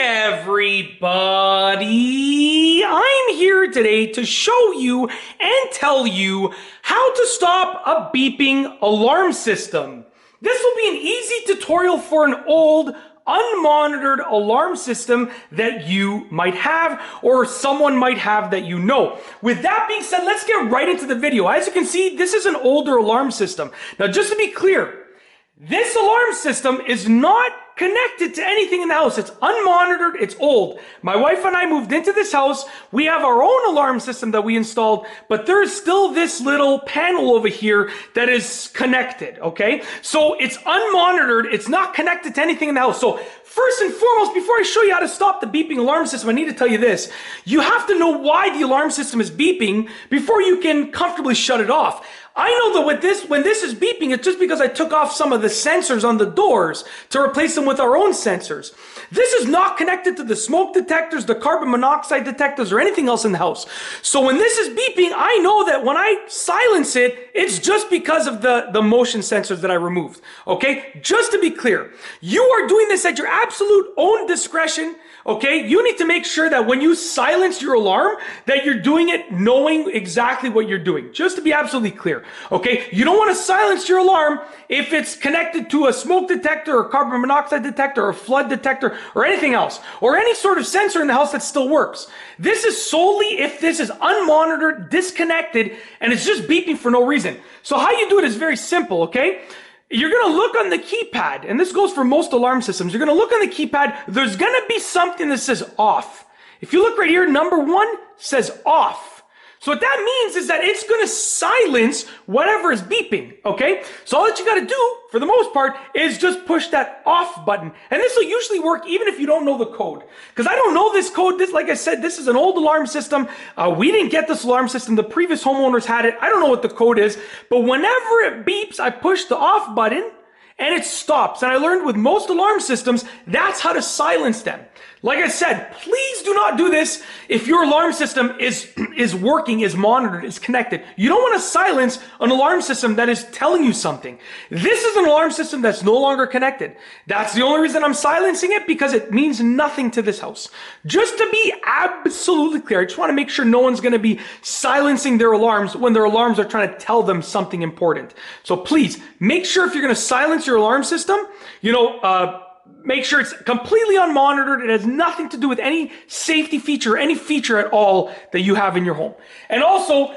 everybody! I'm here today to show you and tell you how to stop a beeping alarm system. This will be an easy tutorial for an old, unmonitored alarm system that you might have or someone might have that you know. With that being said, let's get right into the video. As you can see, this is an older alarm system. Now, just to be clear, this alarm system is not connected to anything in the house. It's unmonitored, it's old. My wife and I moved into this house. We have our own alarm system that we installed, but there's still this little panel over here that is connected, okay? So it's unmonitored, it's not connected to anything in the house. So first and foremost, before I show you how to stop the beeping alarm system, I need to tell you this. You have to know why the alarm system is beeping before you can comfortably shut it off. I know that when this is beeping, it's just because I took off some of the sensors on the doors to replace them with our own sensors. This is not connected to the smoke detectors, the carbon monoxide detectors, or anything else in the house. So when this is beeping, I know that when I silence it, it's just because of the motion sensors that I removed. Okay? Just to be clear, you are doing this at your absolute own discretion. Okay, you need to make sure that when you silence your alarm, that you're doing it knowing exactly what you're doing. Just to be absolutely clear, okay? You don't want to silence your alarm if it's connected to a smoke detector or carbon monoxide detector or flood detector or anything else, or any sort of sensor in the house that still works. This is solely if this is unmonitored, disconnected, and it's just beeping for no reason. So how you do it is very simple, okay? You're going to look on the keypad, and this goes for most alarm systems. You're going to look on the keypad. There's going to be something that says off. If you look right here, number 1 says off. So what that means is that it's going to silence whatever is beeping, okay? So all that you got to do, for the most part, is just push that off button. And this will usually work even if you don't know the code. Because I don't know this code. This, like I said, this is an old alarm system. We didn't get this alarm system. The previous homeowners had it. I don't know what the code is. But whenever it beeps, I push the off button and it stops. And I learned with most alarm systems, that's how to silence them. Like I said, please do not do this if your alarm system is working, is monitored, is connected. You don't want to silence an alarm system that is telling you something. This is an alarm system that's no longer connected. That's the only reason I'm silencing it, because it means nothing to this house. Just to be absolutely clear, I just want to make sure no one's going to be silencing their alarms when their alarms are trying to tell them something important. So please, make sure if you're going to silence your alarm system, make sure it's completely unmonitored. It has nothing to do with any safety feature, any feature at all that you have in your home. And also,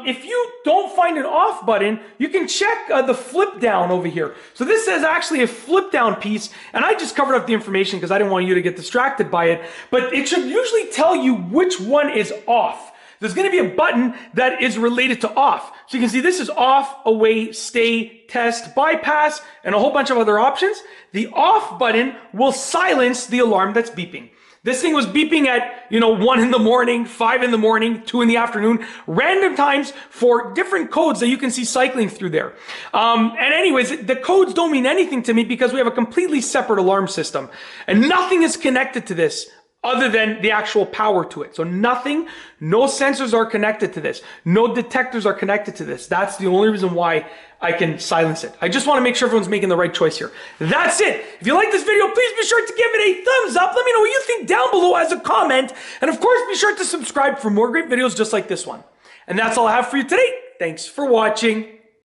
if you don't find an off button, you can check the flip down over here. So this is actually a flip down piece, and I just covered up the information because I didn't want you to get distracted by it, but it should usually tell you which one is off. There's going to be a button that is related to off. So you can see this is off, away, stay, test, bypass, and a whole bunch of other options. The off button will silence the alarm that's beeping. This thing was beeping at, 1 in the morning, 5 in the morning, 2 in the afternoon, random times for different codes that you can see cycling through there. And anyways, the codes don't mean anything to me because we have a completely separate alarm system. And nothing is connected to this other than the actual power to it. So nothing, no sensors are connected to this. No detectors are connected to this. That's the only reason why I can silence it. I just want to make sure everyone's making the right choice here. That's it. If you like this video, please be sure to give it a thumbs up. Let me know what you think down below as a comment. And of course, be sure to subscribe for more great videos just like this one. And that's all I have for you today. Thanks for watching.